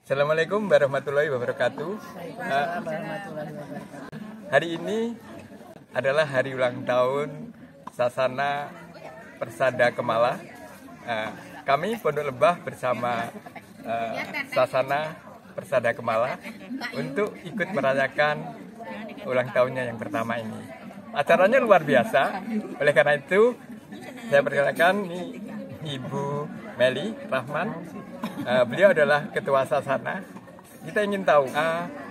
Assalamualaikum warahmatullahi wabarakatuh. Hari ini adalah hari ulang tahun Sasana Persada Kemala. Kami Pondok Lebah bersama Sasana Persada Kemala untuk ikut merayakan ulang tahunnya yang pertama ini. Acaranya luar biasa. Oleh karena itu, saya perkenalkan ini Ibu Meli Rahman. Beliau adalah ketua Sasana. Kita ingin tahu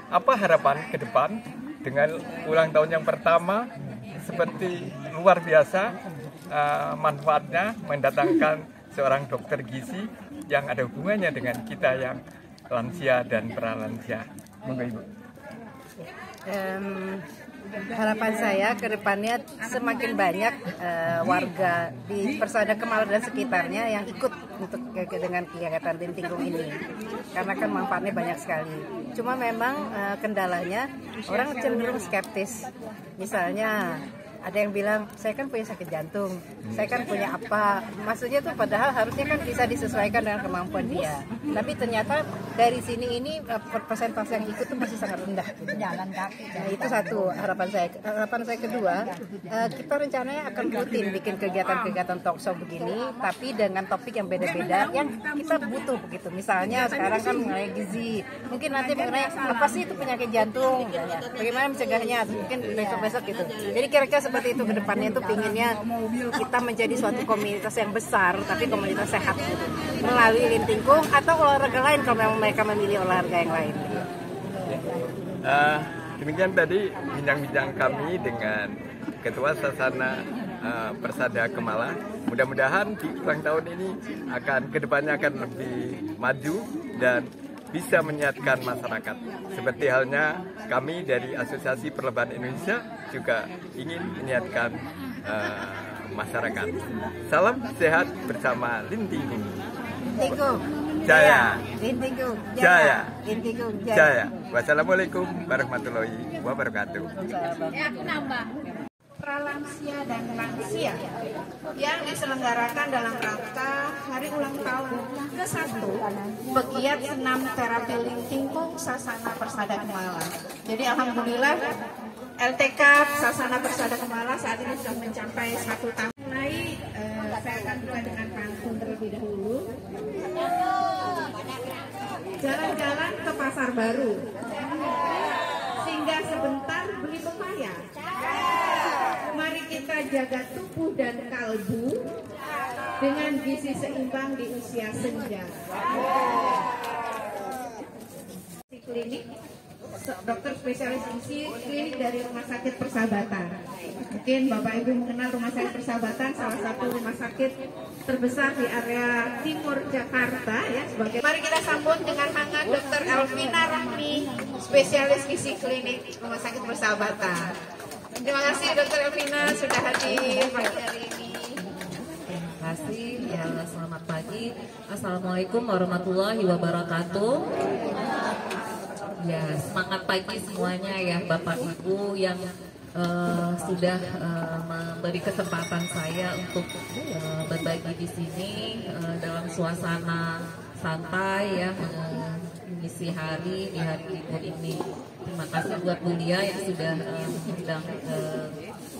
apa harapan ke depan dengan ulang tahun yang pertama, seperti luar biasa manfaatnya mendatangkan seorang dokter gizi yang ada hubungannya dengan kita yang lansia dan pralansia. Monggo Ibu. Harapan saya ke depannya semakin banyak warga di Persada Kemala dan sekitarnya yang ikut untuk dengan kegiatan Lintinggung ini, karena kan manfaatnya banyak sekali. Cuma memang kendalanya orang cenderung skeptis. Misalnya ada yang bilang, saya kan punya sakit jantung, saya kan punya apa, maksudnya tuh padahal harusnya kan bisa disesuaikan dengan kemampuan dia. Tapi ternyata dari sini ini persentase yang ikut tuh masih sangat rendah. Jalan kaki. Nah, itu satu harapan saya. Harapan saya kedua, kita rencananya akan rutin bikin kegiatan-kegiatan talk show begini, tapi dengan topik yang beda-beda yang kita butuh begitu. Misalnya sekarang kan mengenai gizi, mungkin nanti mengenai apa sih itu penyakit jantung, bagaimana mencegahnya, mungkin besok-besok gitu. Jadi kira-kira seperti itu ke depannya, itu pinginnya kita menjadi suatu komunitas yang besar, tapi komunitas sehat gitu, melalui Lintinggung atau olahraga lain kalau memang mereka memilih olahraga yang lain. Demikian tadi bincang-bincang kami dengan Ketua Sasana Persada Kemala. Mudah-mudahan di ulang tahun ini kedepannya akan lebih maju dan bisa menyehatkan masyarakat. Seperti halnya kami dari Asosiasi Perlebahan Indonesia juga ingin menyehatkan masyarakat. Salam sehat bersama Lintinggung. Lintinggung Jaya. Lintinggung Jaya. Lintinggung Jaya. Wassalamualaikum warahmatullahi wabarakatuh. Pralansia dan lansia yang diselenggarakan dalam rangka hari ulang tahun ke-1 pegiat senam terapi Lintinggung Sasana Persada Kemala. Jadi alhamdulillah LTK Sasana Persada Kemala saat ini sudah mencapai 1 tahun. Mulai saya akan buka dengan pantun terlebih dahulu. Jalan-jalan ke pasar baru, singgah sebentar beli pepaya. Mari kita jaga tubuh dan kalbu dengan gizi seimbang di usia senja. Klinik dokter spesialis gizi klinik dari Rumah Sakit Persahabatan. Mungkin Bapak Ibu mengenal Rumah Sakit Persahabatan, salah satu rumah sakit terbesar di area timur Jakarta ya. Mari kita sambut dengan hangat Dr. Elvina Rahmi, spesialis gizi klinik Rumah Sakit Persahabatan. Terima kasih Dr. Elvina sudah hadir pagi hari ini. Terima kasih, ya selamat pagi. Assalamualaikum warahmatullahi wabarakatuh. Ya semangat pagi semuanya ya Bapak Ibu yang sudah memberi kesempatan saya untuk berbagi di sini dalam suasana santai ya, mengisi hari di hari libur ini. Terima kasih buat Bu Lia yang sudah mengundang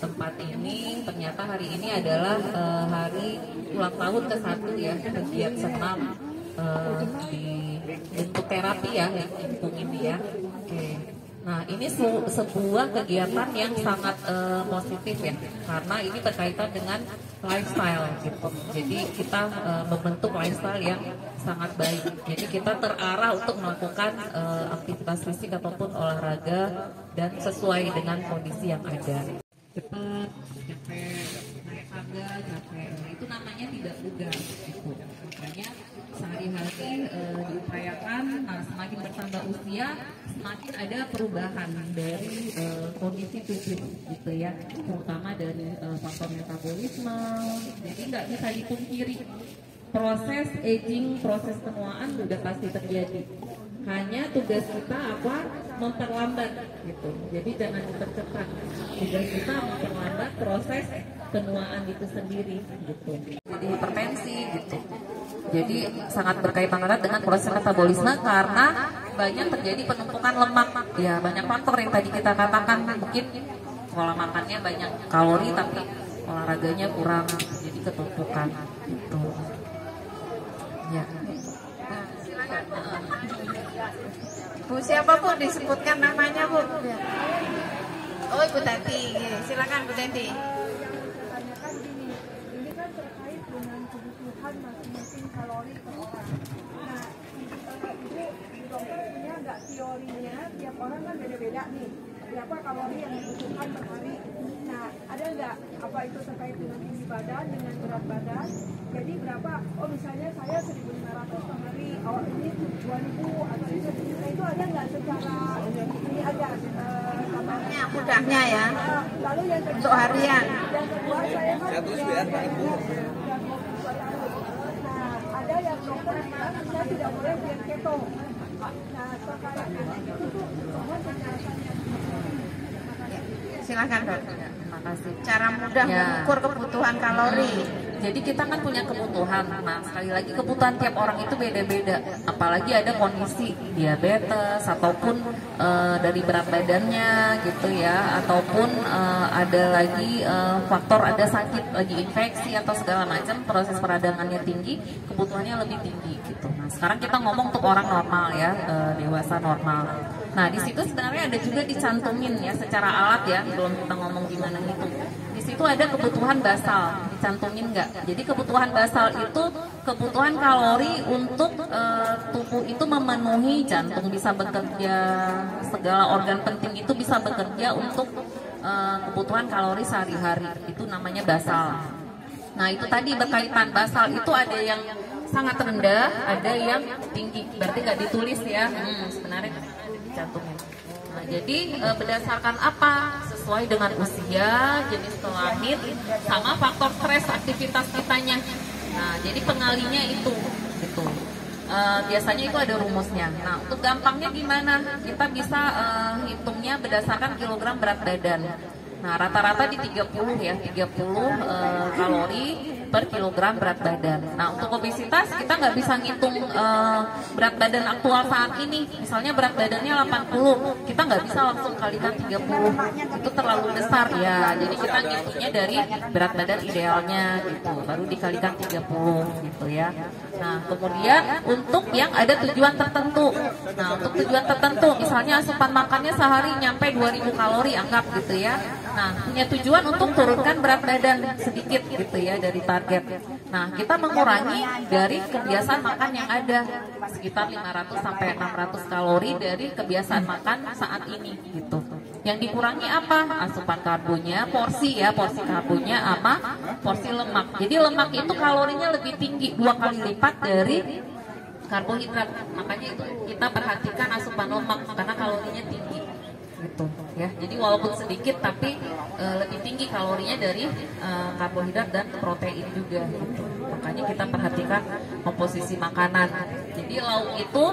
tempat ini. Ternyata hari ini adalah hari ulang tahun ke-1 ya, kegiatan senam untuk terapi ya yang Lintinggung ini ya. Oke. Nah ini sebuah kegiatan yang sangat positif ya, karena ini berkaitan dengan lifestyle gitu. Jadi kita membentuk lifestyle yang sangat baik. Jadi kita terarah untuk melakukan aktivitas fisik ataupun olahraga dan sesuai dengan kondisi yang ada. Cepat, capek, naik tangga, capek, itu namanya tidak bugar gitu. Makanya sehari-hari diupayakan, semakin bertambah usia semakin ada perubahan dari kondisi tubuh gitu ya, terutama dari faktor metabolisme. Jadi nggak bisa dipungkiri proses aging, proses penuaan sudah pasti terjadi. Hanya tugas kita apa? Memperlambat gitu. Jadi jangan dipercepat. Tugas kita memperlambat proses penuaan itu sendiri gitu. Jadi hipertensi gitu. Jadi sangat berkaitan erat dengan proses metabolisme karena banyak terjadi penumpukan lemak. Ya banyak faktor yang tadi kita katakan, mungkin pola makannya banyak kalori tapi olahraganya kurang, jadi ketumpukan gitu. Ya. Bu, siapa Bu? Disebutkan namanya Bu. Oh, Ibu Tati. Silakan Bu Tati. Ini kan terkait dengan kebutuhan masing-masing kalori per orang. Nah, Ibu dokter punya nggak teorinya? Tiap orang kan beda-beda nih. Berapa kalori yang dibutuhkan per hari? Nah, ada nggak apa itu terkait dengan tinggi badan, dengan berat badan? Jadi berapa? Oh, misalnya saya 1.500 per hari. Awal ini 2.000 atau itu ada nggak secara ini aja? Mudahnya ya. Lalu yang kedua, Untuk harian. yang kedua saya kan nah, ada yang dokter bilang saya tidak boleh diet keto. Nah, terkait dengan itu tuh mohon penjelasannya. Silakan Dok. Terima kasih. Cara mudah Ya. mengukur kebutuhan kalori. Jadi kita kan punya kebutuhan. Nah, sekali lagi kebutuhan tiap orang itu beda-beda. Apalagi ada kondisi diabetes ataupun dari berat badannya gitu ya, ataupun ada lagi faktor ada sakit, lagi infeksi atau segala macam, proses peradangannya tinggi, kebutuhannya lebih tinggi gitu. Nah, sekarang kita ngomong untuk orang normal ya, dewasa normal. Nah, di situ sebenarnya ada juga dicantumin ya secara alat ya, belum kita ngomong gimana gitu. Di situ ada kebutuhan basal, dicantumin nggak? Jadi kebutuhan basal itu kebutuhan kalori untuk tubuh itu memenuhi, jantung bisa bekerja, segala organ penting itu bisa bekerja untuk kebutuhan kalori sehari-hari. Itu namanya basal. Nah, itu tadi berkaitan basal itu ada yang sangat rendah, ada yang tinggi. Berarti nggak ditulis ya. Sebenarnya dicantumin. Nah, jadi berdasarkan apa? Sesuai dengan usia, jenis kelamin, sama faktor stres aktivitas kitanya. Nah, jadi pengalinya itu, gitu. Biasanya itu ada rumusnya. Nah, untuk gampangnya gimana? Kita bisa hitungnya berdasarkan kilogram berat badan. Nah, rata-rata di 30 ya, 30 kalori per kilogram berat badan. Nah, untuk obesitas kita nggak bisa ngitung berat badan aktual saat ini. Misalnya berat badannya 80, kita nggak bisa langsung kalikan 30. Itu terlalu besar ya. Jadi kita ngitungnya dari berat badan idealnya gitu, baru dikalikan 30 gitu ya. Nah, kemudian untuk yang ada tujuan tertentu. Nah, untuk tujuan tertentu, misalnya asupan makannya sehari nyampe 2000 kalori anggap gitu ya. Nah, punya tujuan untuk turunkan berat badan sedikit gitu ya dari target. Nah, kita mengurangi dari kebiasaan makan yang ada sekitar 500 sampai 600 kalori dari kebiasaan makan saat ini gitu. Yang dikurangi apa? Asupan karbonya, porsi ya, porsi karbonya apa? Porsi lemak. Jadi lemak itu kalorinya lebih tinggi, 2 kali lipat dari karbohidrat. Makanya itu kita perhatikan asupan lemak karena kalorinya tinggi. Gitu ya. Jadi walaupun sedikit tapi lebih tinggi kalorinya dari karbohidrat dan protein juga gitu. Makanya kita perhatikan komposisi makanan. Jadi lauk itu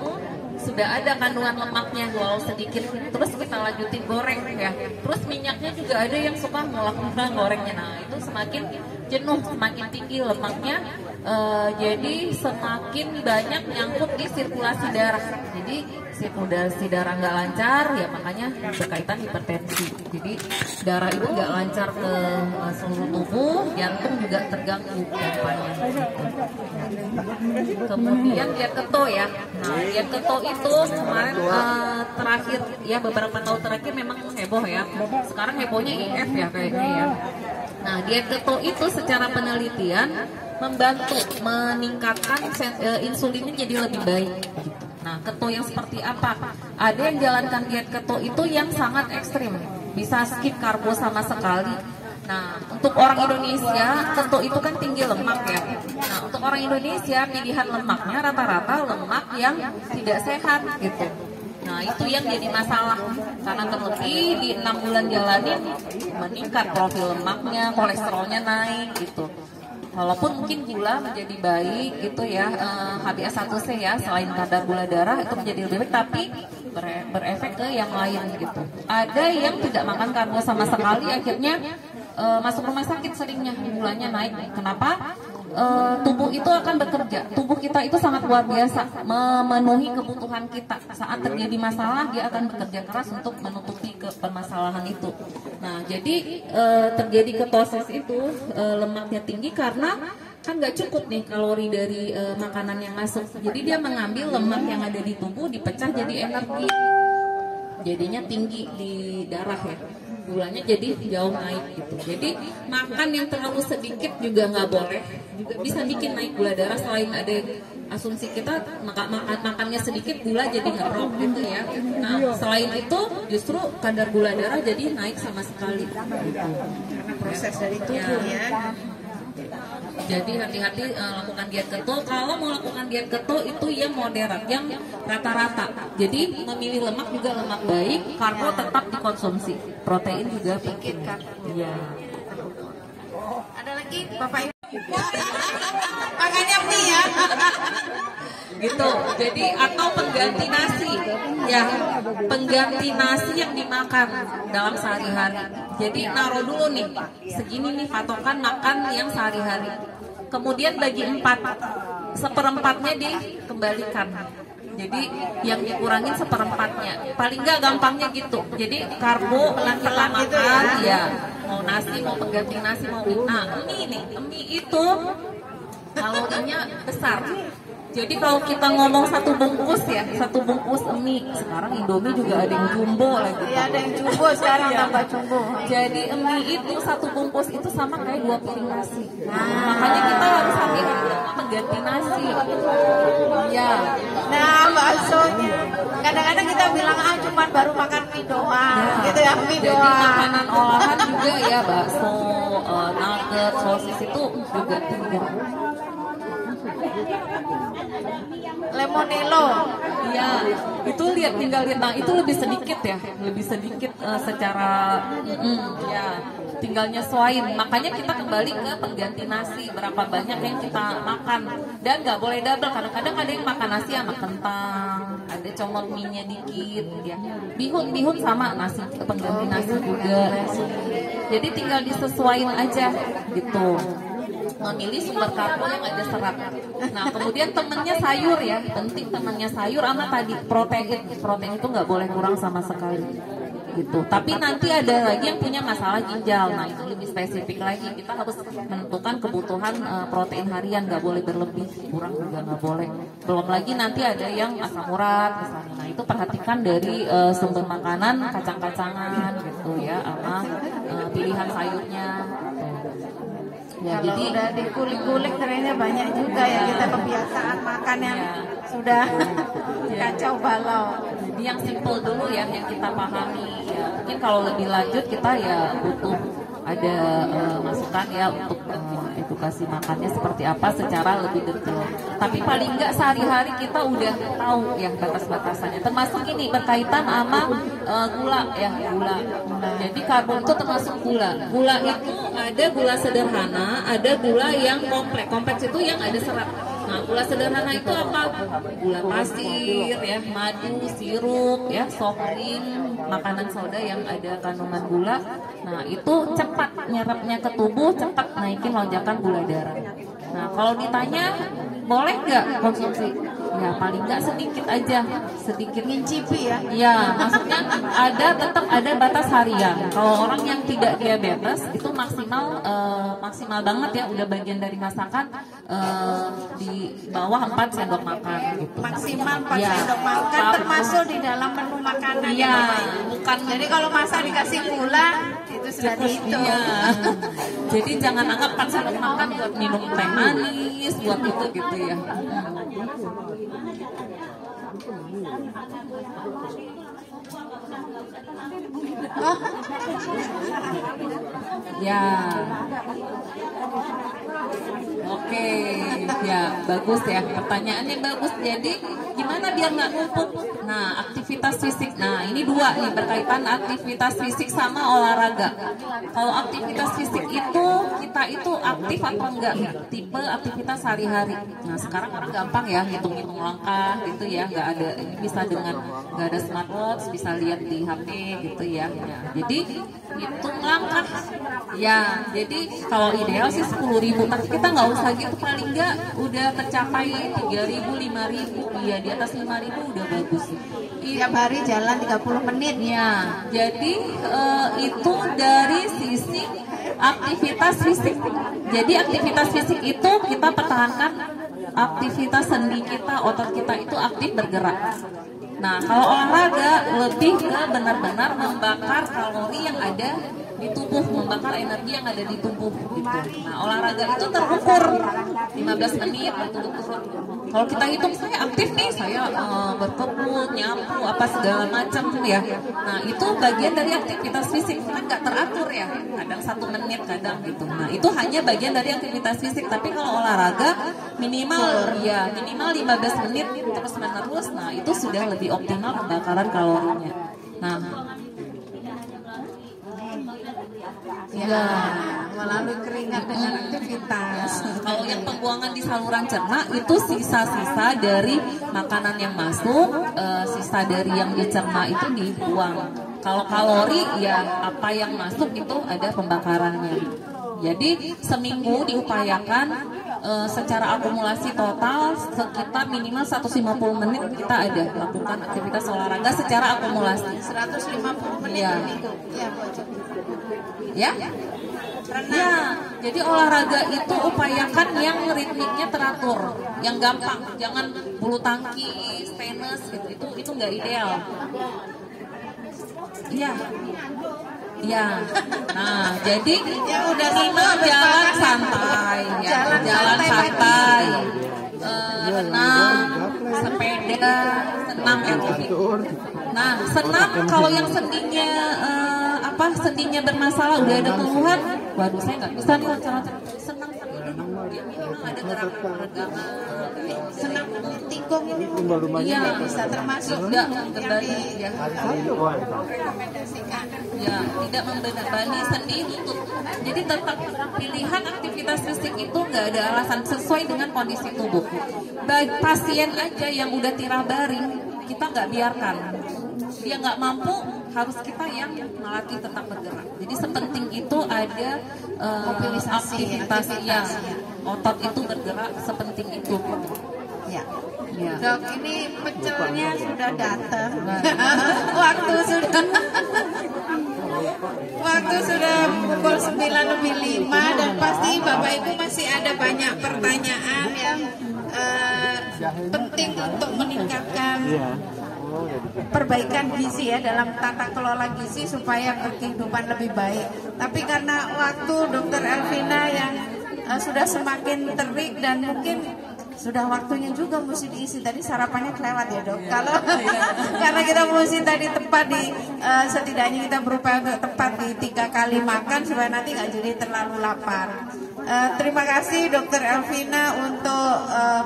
sudah ada kandungan lemaknya walau sedikit, terus kita lanjutin goreng ya. Terus minyaknya juga ada yang suka ngulang-ngulang gorengnya. Nah, itu semakin jenuh, semakin tinggi lemaknya. Jadi semakin banyak nyangkut di sirkulasi darah. Jadi sirkulasi darah nggak lancar ya, makanya berkaitan hipertensi. Jadi darah itu nggak lancar ke seluruh tubuh, jantung juga terganggu pompanya. Kemudian diet keto ya. Nah, diet keto itu kemarin terakhir ya, beberapa tahun terakhir memang heboh ya. Sekarang hebohnya IF ya kayaknya ya. Nah, diet keto itu secara penelitian membantu meningkatkan insulinnya jadi lebih baik gitu. Nah, keto yang seperti apa? Ada yang jalankan diet keto itu yang sangat ekstrim, bisa skip karbo sama sekali. Nah, untuk orang Indonesia, keto itu kan tinggi lemak ya. Nah, untuk orang Indonesia pilihan lemaknya rata-rata lemak yang tidak sehat gitu. Nah, itu yang jadi masalah. Karena terlebih di 6 bulan jalanin meningkat profil lemaknya, kolesterolnya naik gitu. Walaupun mungkin gula menjadi baik gitu ya, HbA1c ya, selain kadar gula darah itu menjadi lebih baik, tapi berefek ke yang lain gitu. Ada yang tidak makan karbo sama sekali, akhirnya masuk rumah sakit seringnya, gulanya naik. Kenapa? tubuh itu akan bekerja. Tubuh kita itu sangat luar biasa memenuhi kebutuhan kita. Saat terjadi masalah dia akan bekerja keras untuk menutupi permasalahan itu. Nah, jadi terjadi ketosis itu lemaknya tinggi karena kan nggak cukup nih kalori dari makanan yang masuk. Jadi dia mengambil lemak yang ada di tubuh dipecah jadi energi. Jadinya tinggi di darah ya. Gulanya jadi jauh naik gitu. Jadi makan yang terlalu sedikit juga nggak boleh. Juga bisa bikin naik gula darah. Selain ada asumsi kita makannya sedikit gula jadi nggak drop gitu ya. Nah selain itu justru kadar gula darah jadi naik sama sekali. Karena proses dari tubuh ya. Jadi hati-hati lakukan diet keto. Kalau mau lakukan diet keto itu yang moderat, yang rata-rata. Jadi memilih lemak juga lemak baik, karbo tetap dikonsumsi, protein juga bikin kan. Iya. Ada lagi Bapak Ibu? Makannya mie ya. Gitu. Jadi atau pengganti nasi. Ya, pengganti nasi yang dimakan dalam sehari-hari. Jadi naruh dulu nih, segini nih patokan makan yang sehari-hari. Kemudian bagi 4, seperempatnya dikembalikan. Jadi yang dikurangin seperempatnya. Paling nggak gampangnya gitu. Jadi karbo nanti kita makan, gitu ya. Mau nasi, mau pengganti nasi, mau mie nih. Mie itu kalorinya besar. Jadi kalau kita ngomong satu bungkus ya, satu bungkus mie, sekarang Indomie juga ada yang jumbo lagi. Iya ada yang jumbo sekarang tambah jumbo. Jadi mie itu satu bungkus itu sama kayak 2 piring nasi. Makanya kita harus hati-hati mengganti nasi. Iya. Nah baksonya, kadang-kadang kita bilang cuma baru makan mie doang, gitu ya mie Jadi doang. makanan olahan juga ya, bakso, nugget, sosis itu juga tinggi. Lemonello. Iya, itu tinggal lihat. Nah, itu lebih sedikit ya, lebih sedikit secara ya, tinggal nyesuaiin. Makanya kita kembali ke pengganti nasi, berapa banyak yang kita makan. Dan nggak boleh double, kadang-kadang ada yang makan nasi sama kentang, ada comot mie-nya dikit ya. Bihun sama nasi, pengganti nasi juga. Jadi tinggal disesuaiin aja gitu. Memilih sumber karbo yang ada serat. Nah kemudian temennya sayur ya, penting temennya sayur sama tadi protein. Protein itu nggak boleh kurang sama sekali gitu. Tapi nanti ada lagi yang punya masalah ginjal. Nah itu lebih spesifik lagi. Kita harus menentukan kebutuhan protein harian, nggak boleh berlebih, kurang juga nggak boleh. Belum lagi nanti ada yang asam urat misalnya. Nah itu perhatikan dari sumber makanan, kacang-kacangan gitu ya, sama pilihan sayurnya. Ya, kalau jadi udah dikulik-kulik ternyata banyak juga ya kita kebiasaan makan yang sudah kacau balau. Jadi yang simple dulu ya yang kita pahami ya. Mungkin kalau lebih lanjut kita ya butuh ada masukan ya untuk edukasi makannya seperti apa secara lebih detail. Tapi paling enggak sehari-hari kita udah tahu ya batas-batasannya. Termasuk ini berkaitan sama gula ya, gula. Jadi karbo itu termasuk gula. Gula itu ada gula sederhana, ada gula yang kompleks. Kompleks itu yang ada serat. Nah, gula sederhana itu apa? Gula pasir, ya, madu, sirup, ya, soft drink, makanan soda yang ada kandungan gula. Nah, itu cepat nyerapnya ke tubuh, cepat naikin lonjakan gula darah. Nah, kalau ditanya boleh nggak konsumsi? Ya paling nggak sedikit aja, sedikit ngincipi ya. Ya, maksudnya tetap ada batas harian. Kalau orang yang tidak diabetes itu maksimal banget ya, udah bagian dari masakan di bawah 4 sendok makan. Gitu. Maksimal 4 sendok makan termasuk di dalam menu makanan. Iya, bukan. Jadi kalau masak dikasih gula itu sudah dihitung. Iya. Jadi jangan anggap 4 sendok makan buat minum teh manis, buat itu gitu ya. Ya. Oke, ya bagus ya. Pertanyaannya bagus. Jadi gimana biar nggak numpuk? Nah, aktivitas fisik. Nah, ini dua nih berkaitan aktivitas fisik sama olahraga. Kalau aktivitas fisik itu kita itu aktif atau enggak? Tipe aktivitas sehari-hari. Nah, sekarang orang gampang ya hitung-hitung langkah gitu ya, nggak ada, ini bisa dengan nggak ada smartwatch, bisa lihat di HP gitu ya. Ya, jadi hitung langkah. Ya, jadi kalau ideal sih 10.000, tapi kita nggak usah gitu, paling nggak udah tercapai 3.000, 5.000, iya di atas 5.000 udah bagus. Tiap hari jalan 30 menit. Ya, jadi itu dari sisi aktivitas fisik. Jadi aktivitas fisik itu kita pertahankan aktivitas sendi kita, otot kita itu aktif bergerak. Nah, kalau olahraga lebih ke benar-benar membakar kalori yang ada di tubuh, membakar energi yang ada di tubuh gitu. Nah, olahraga itu terukur 15 menit berturut-turut. Kalau kita hitung, saya aktif nih, saya berkebun, nyapu, apa segala macam ya. Nah, itu bagian dari aktivitas fisik, kan nggak teratur ya. Kadang 1 menit, kadang gitu. Nah, itu hanya bagian dari aktivitas fisik. Tapi kalau olahraga minimal 15 menit terus menerus. Nah, itu sudah lebih optimal pembakaran kalorinya. Nah, Ya, melalui keringat dengan aktivitas. kalau yang pembuangan di saluran cerna itu sisa-sisa dari makanan yang masuk, sisa dari yang dicerna itu dibuang. Kalau kalori ya apa yang masuk itu ada pembakarannya. Jadi seminggu diupayakan secara akumulasi total sekitar minimal 150 menit kita ada lakukan aktivitas olahraga secara akumulasi. 150 menit Ya. seminggu. Ya, Bu. Ya, ya. Jadi olahraga itu upayakan yang ritmiknya teratur, yang gampang, jangan bulu tangkis, tenis gitu, itu nggak ideal. Iya, iya. Nah, jadi Yang udah jalan santai, ya, jalan santai, renang, sepeda, senam Nah, senam kalau yang sendinya bermasalah, udah ada keluhan, waduh saya nggak bisa nih senam sambil duduk. Ya, minimal ada gerakan-gerakan. Senam tikung ini Iya, bisa termasuk tidak yang membebani, ya. direkomendasikan. Ya, tidak membebani sendi lutut. Jadi tetap pilihan aktivitas fisik itu nggak ada alasan, sesuai dengan kondisi tubuh. Bagi pasien aja yang udah tirah baring, kita nggak biarkan. Dia nggak mampu, harus kita yang melatih tetap bergerak. Jadi sepenting itu ada aktivitas yang otot itu bergerak, sepenting itu. Ya. Ya. Dok, ini pecelnya sudah datang. Waktu sudah pukul 9:05 dan pasti Bapak Ibu masih ada banyak pertanyaan yang penting untuk meningkatkan perbaikan gizi ya, dalam tata kelola gizi supaya kehidupan lebih baik. Tapi karena waktu Dokter Elvina yang sudah semakin terik dan mungkin sudah waktunya juga mesti diisi, tadi sarapannya kelewat ya Dok. Kalau karena kita mesti tadi tepat di setidaknya kita berupaya untuk tepat di 3 kali makan supaya nanti nggak jadi terlalu lapar. Terima kasih Dokter Elvina untuk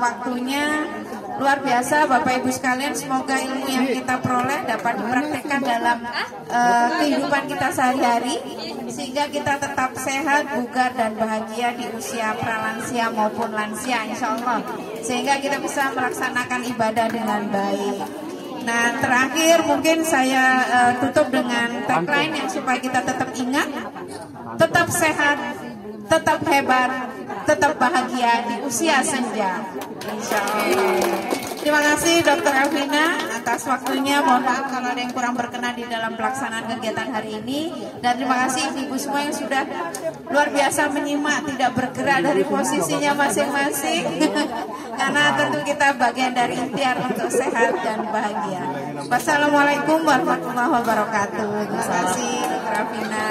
waktunya. Luar biasa Bapak Ibu sekalian, semoga ilmu yang kita peroleh dapat dipraktekkan dalam kehidupan kita sehari-hari sehingga kita tetap sehat, bugar dan bahagia di usia pralansia maupun lansia insya Allah, sehingga kita bisa melaksanakan ibadah dengan baik. Nah, terakhir mungkin saya tutup dengan tagline yang supaya kita tetap ingat, tetap sehat, tetap hebat, tetap bahagia di usia senja. Insya Allah. Terima kasih Dokter Elvina atas waktunya. Mohon maaf kalau ada yang kurang berkenan di dalam pelaksanaan kegiatan hari ini. Dan terima kasih ibu semua yang sudah luar biasa menyimak, tidak bergerak dari posisinya masing-masing. Karena tentu kita bagian dari ikhtiar untuk sehat dan bahagia. Wassalamualaikum warahmatullahi wabarakatuh. Terima kasih Dokter Elvina.